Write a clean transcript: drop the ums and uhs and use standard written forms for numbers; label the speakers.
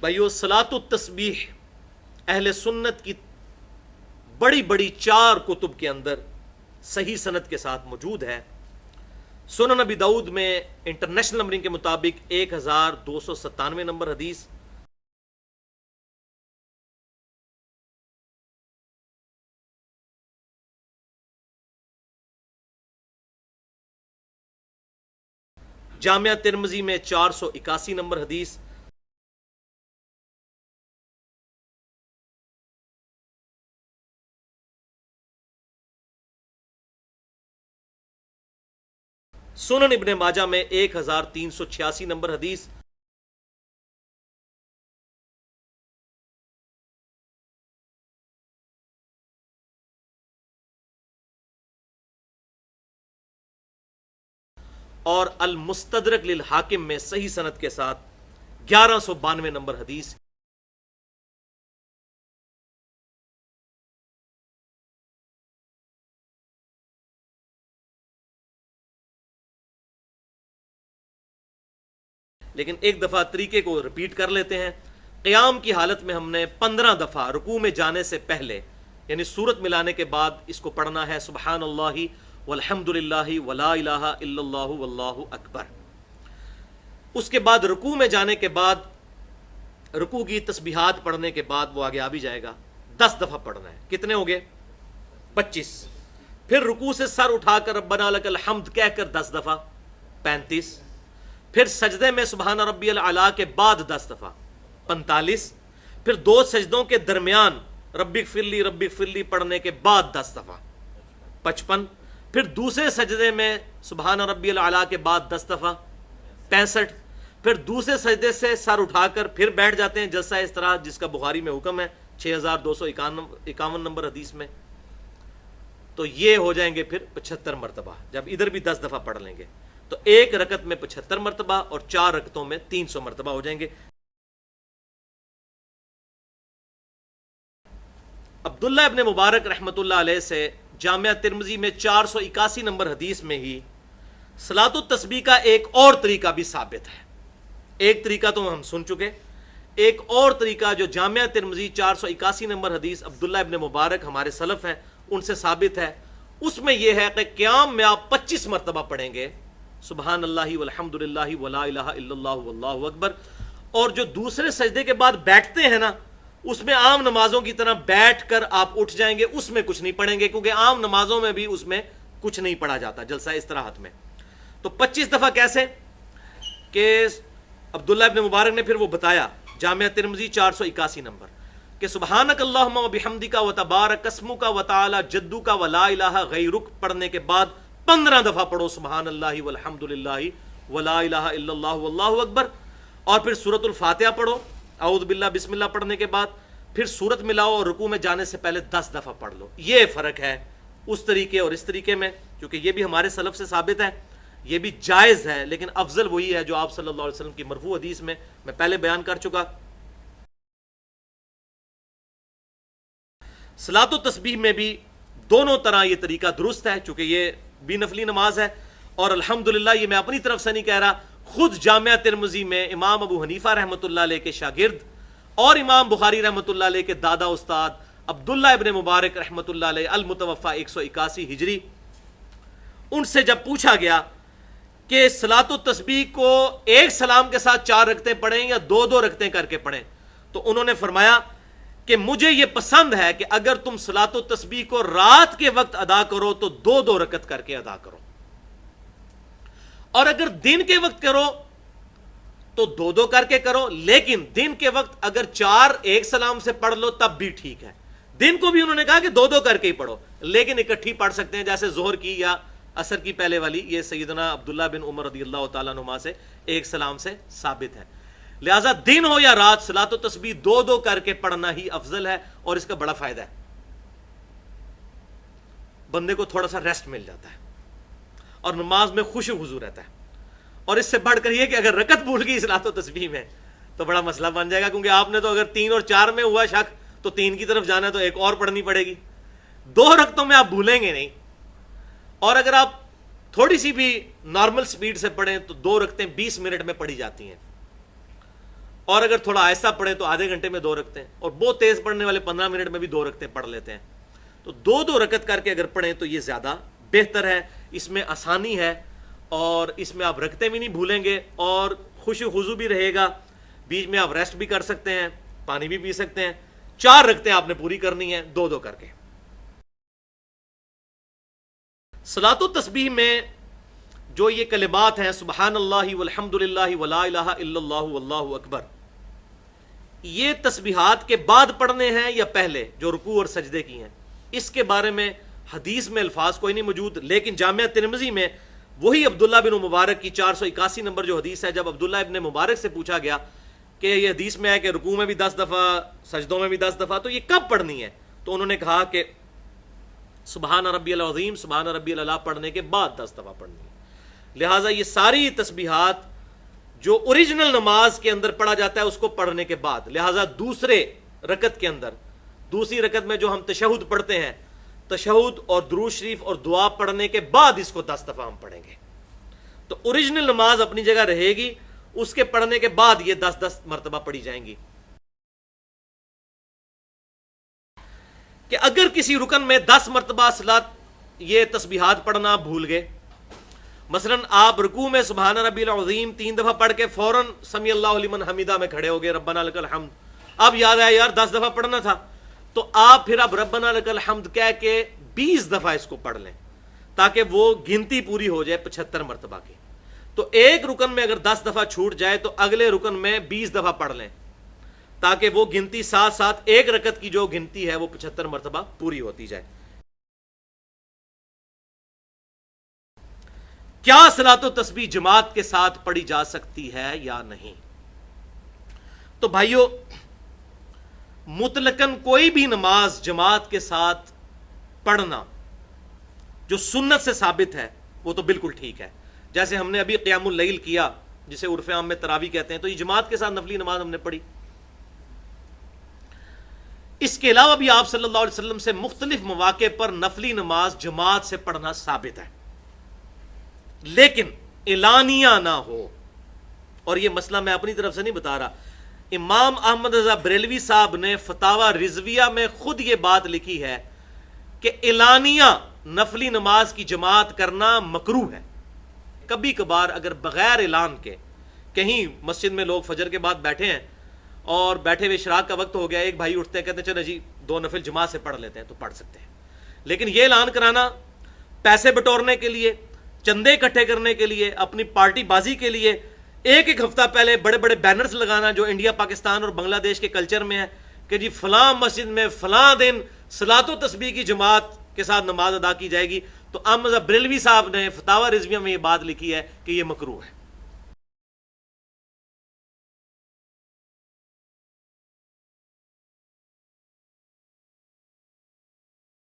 Speaker 1: بھائیو صلاۃ التسبیح اہل سنت کی بڑی بڑی 4 کتب کے اندر صحیح سند کے ساتھ موجود ہے۔ سنن نبی داؤد میں انٹرنیشنل نمبرنگ کے مطابق 1297 نمبر حدیث، جامعہ ترمذی میں 481 نمبر حدیث، سنن ابن ماجہ میں 1386 نمبر حدیث، اور المستدرک للحاکم میں صحیح سند کے ساتھ 1192 نمبر حدیث۔ لیکن ایک دفعہ طریقے کو ریپیٹ کر لیتے ہیں۔ قیام کی حالت میں ہم نے 15 دفعہ رکوع میں جانے سے پہلے یعنی سورت ملانے کے بعد اس کو پڑھنا ہے، سبحان اللہ والحمد للہ ولا الہ الا اللہ واللہ اکبر۔ اس کے بعد رکوع میں جانے کے بعد رکوع کی تسبیحات پڑھنے کے بعد وہ آگے آ بھی جائے گا، 10 دفعہ پڑھنا ہے۔ کتنے ہو گئے؟ 25۔ پھر رکوع سے سر اٹھا کر ربنا لک الحمد کہہ کر 10 دفعہ، 35۔ پھر سجدے میں سبحان ربی الاعلیٰ کے بعد 10 دفعہ، 45۔ پھر 2 سجدوں کے درمیان ربی اغفر لی پڑھنے کے بعد 10 دفعہ، 55۔ پھر دوسرے سجدے میں سبحان ربی الاعلیٰ کے بعد 10 دفعہ، 65۔ پھر دوسرے سجدے سے سر اٹھا کر پھر بیٹھ جاتے ہیں جلسہ اس طرح جس کا بخاری میں حکم ہے 6251 نمبر حدیث میں۔ تو یہ ہو جائیں گے پھر 75 مرتبہ، جب ادھر بھی 10 دفعہ پڑھ لیں گے تو ایک رکعت میں 75 مرتبہ اور 4 رکعتوں میں 300 مرتبہ ہو جائیں گے۔ عبداللہ ابن مبارک رحمۃ اللہ علیہ سے جامعہ ترمذی میں 481 نمبر حدیث میں ہی صلاۃ التسبیح کا ایک اور طریقہ بھی ثابت ہے۔ ایک طریقہ تو ہم سن چکے، ایک اور طریقہ جو جامعہ ترمذی 481 نمبر حدیث عبداللہ ابن مبارک ہمارے سلف ہیں ان سے ثابت ہے، اس میں یہ ہے کہ قیام میں آپ 25 مرتبہ پڑھیں گے سبحان اللہ والحمد للہ ولا الہ الا اللہ واللہ اکبر، اور جو دوسرے سجدے کے بعد بیٹھتے ہیں نا اس میں عام نمازوں کی طرح بیٹھ کر آپ اٹھ جائیں گے، اس میں کچھ نہیں پڑھیں گے کیونکہ عام نمازوں میں بھی اس میں کچھ نہیں پڑھا جاتا جلسہ استراحت میں۔ تو 25 دفعہ کیسے کہ عبداللہ ابن مبارک نے پھر وہ بتایا جامعہ ترمذی 481 نمبر کہ سبحانک اللہم و بحمدک و تبارک اسمک و تعالی جدک و لا الہ غیرک پڑھنے کے بعد 15 دفعہ پڑھو سبحان اللہ والحمد للہ ولا الہ الا اللہ واللہ اکبر، اور پھر سورۃ الفاتحہ پڑھو اعوذ باللہ بسم اللہ پڑھنے کے بعد، پھر سورت ملاؤ اور رکوع میں جانے سے پہلے 10 دفعہ پڑھ لو۔ یہ فرق ہے اس طریقے اور اس طریقے میں، کیونکہ یہ بھی ہمارے سلف سے ثابت ہے، یہ بھی جائز ہے، لیکن افضل وہی ہے جو آپ صلی اللہ علیہ وسلم کی مرفوع حدیث میں پہلے بیان کر چکا۔ صلاۃ التسبیح میں بھی دونوں طرح یہ طریقہ درست ہے، چونکہ یہ بھی نفلی نماز ہے، اور الحمدللہ یہ میں اپنی طرف سے نہیں کہہ رہا، خود جامعہ ترمذی میں امام ابو حنیفہ رحمۃ اللہ علیہ کے شاگرد اور امام بخاری رحمۃ اللہ علیہ کے دادا استاد عبداللہ ابن مبارک رحمۃ اللہ علیہ المتوفی 181 ہجری، ان سے جب پوچھا گیا کہ صلاۃ التسبیح کو ایک سلام کے ساتھ 4 رکعتیں پڑھیں یا 2 رکعتیں کر کے پڑھیں، تو انہوں نے فرمایا کہ مجھے یہ پسند ہے کہ اگر تم صلاۃ التسبیح کو رات کے وقت ادا کرو تو 2 رکعت کر کے ادا کرو، اور اگر دن کے وقت کرو تو 2 کر کے کرو، لیکن دن کے وقت اگر 4 ایک سلام سے پڑھ لو تب بھی ٹھیک ہے۔ دن کو بھی انہوں نے کہا کہ 2 کر کے ہی پڑھو، لیکن اکٹھی پڑھ سکتے ہیں جیسے ظہر کی یا عصر کی پہلے والی، یہ سیدنا عبداللہ بن عمر رضی اللہ تعالیٰ عنہما سے ایک سلام سے ثابت ہے۔ لہٰذا دن ہو یا رات صلاۃ التسبیح 2 کر کے پڑھنا ہی افضل ہے، اور اس کا بڑا فائدہ ہے، بندے کو تھوڑا سا ریسٹ مل جاتا ہے اور نماز میں خشوع و خضوع رہتا ہے۔ اور اس سے بڑھ کر یہ کہ اگر رکعت بھول گئی صلاۃ التسبیح میں تو بڑا مسئلہ بن جائے گا، کیونکہ آپ نے تو اگر 3 اور 4 میں ہوا شک تو 3 کی طرف جانا ہے تو ایک اور پڑھنی پڑے گی، 2 رکعتوں میں آپ بھولیں گے نہیں، اور اگر آپ تھوڑی سی بھی نارمل سپیڈ سے پڑھیں تو 2 رکعتیں 20 منٹ میں پڑھی جاتی ہیں، اور اگر تھوڑا آہستہ پڑھیں تو آدھے گھنٹے میں 2 رکعتیں، اور بہت تیز پڑھنے والے 15 منٹ میں بھی 2 رکعتیں پڑھ لیتے ہیں. تو 2 رکعت کر کے اگر پڑھیں تو یہ زیادہ بہتر ہے. اس میں آسانی ہے اور اس میں آپ رکعتیں بھی نہیں بھولیں گے اور خوشی خضو بھی رہے گا. بیچ میں آپ ریسٹ بھی کر سکتے ہیں، پانی بھی پی سکتے ہیں. 4 رکعتیں آپ نے پوری کرنی ہیں 2 کر کے. صلاۃ التسبیح میں جو یہ کلمات ہیں سبحان اللہ والحمد للہ ولا الہ الا اللہ واللہ اکبر، یہ تسبیحات کے بعد پڑھنے ہیں یا پہلے جو رکوع اور سجدے کی ہیں؟ اس کے بارے میں حدیث میں الفاظ کوئی نہیں موجود، لیکن جامعہ ترمذی میں وہی عبداللہ بن مبارک کی 481 نمبر جو حدیث ہے، جب عبداللہ ابن مبارک سے پوچھا گیا کہ یہ حدیث میں ہے کہ رکوع میں بھی 10 دفعہ، سجدوں میں بھی 10 دفعہ، تو یہ کب پڑھنی ہے؟ تو انہوں نے کہا کہ سبحان ربی العظیم، سبحان ربی الاعلیٰ پڑھنے کے بعد 10 دفعہ پڑھنی ہے. لہٰذا یہ ساری تسبیحات جو اوریجنل نماز کے اندر پڑھا جاتا ہے اس کو پڑھنے کے بعد، لہٰذا دوسرے رکعت کے اندر، دوسری رکعت میں جو ہم تشہد پڑھتے ہیں، تشہد اور درود شریف اور دعا پڑھنے کے بعد اس کو 10 دفعہ ہم پڑھیں گے. تو اوریجنل نماز اپنی جگہ رہے گی، اس کے پڑھنے کے بعد یہ 10 مرتبہ پڑھی جائیں گی. کہ اگر کسی رکن میں 10 مرتبہ یہ تسبیحات پڑھنا بھول گئے، مثلا آپ رکوع میں سبحان ربی العظیم 3 دفعہ پڑھ کے فوراً سمی اللہ لمن حمیدہ میں کھڑے ہو گئے، ربنا لک الحمد، اب یاد آیا یار 10 دفعہ پڑھنا تھا، تو آپ پھر اب ربنا لک الحمد کہہ کے 20 دفعہ اس کو پڑھ لیں تاکہ وہ گنتی پوری ہو جائے 75 مرتبہ کی. تو ایک رکن میں اگر 10 دفعہ چھوٹ جائے تو اگلے رکن میں 20 دفعہ پڑھ لیں تاکہ وہ گنتی ساتھ ساتھ ایک رکعت کی جو گنتی ہے وہ 75 مرتبہ پوری ہوتی جائے. کیا صلاۃ و تسبیح جماعت کے ساتھ پڑھی جا سکتی ہے یا نہیں؟ تو بھائیو، مطلقاً کوئی بھی نماز جماعت کے ساتھ پڑھنا جو سنت سے ثابت ہے وہ تو بالکل ٹھیک ہے. جیسے ہم نے ابھی قیام اللیل کیا، جسے عرف عام میں تراویح کہتے ہیں، تو یہ جماعت کے ساتھ نفلی نماز ہم نے پڑھی. اس کے علاوہ بھی آپ صلی اللہ علیہ وسلم سے مختلف مواقع پر نفلی نماز جماعت سے پڑھنا ثابت ہے، لیکن اعلانیہ نہ ہو. اور یہ مسئلہ میں اپنی طرف سے نہیں بتا رہا، امام احمد رضا بریلوی صاحب نے فتاوی رضویہ میں خود یہ بات لکھی ہے کہ اعلانیہ نفلی نماز کی جماعت کرنا مکروہ ہے. کبھی کبھار اگر بغیر اعلان کے کہیں مسجد میں لوگ فجر کے بعد بیٹھے ہیں اور بیٹھے ہوئے اشراق کا وقت ہو گیا، ایک بھائی اٹھتے ہیں کہتے ہیں چلو جی 2 نفل جماعت سے پڑھ لیتے ہیں، تو پڑھ سکتے ہیں. لیکن یہ اعلان کرانا پیسے بٹورنے کے لیے، چندے اکٹھے کرنے کے لیے، اپنی پارٹی بازی کے لیے ایک ہفتہ پہلے بڑے بڑے بینرز لگانا جو انڈیا، پاکستان اور بنگلہ دیش کے کلچر میں ہے کہ جی فلاں مسجد میں فلاں دن صلاۃ و تسبیح کی جماعت کے ساتھ نماز ادا کی جائے گی، تو احمد بریلوی صاحب نے فتاوی رضویہ میں یہ بات لکھی ہے کہ یہ مکروہ ہے.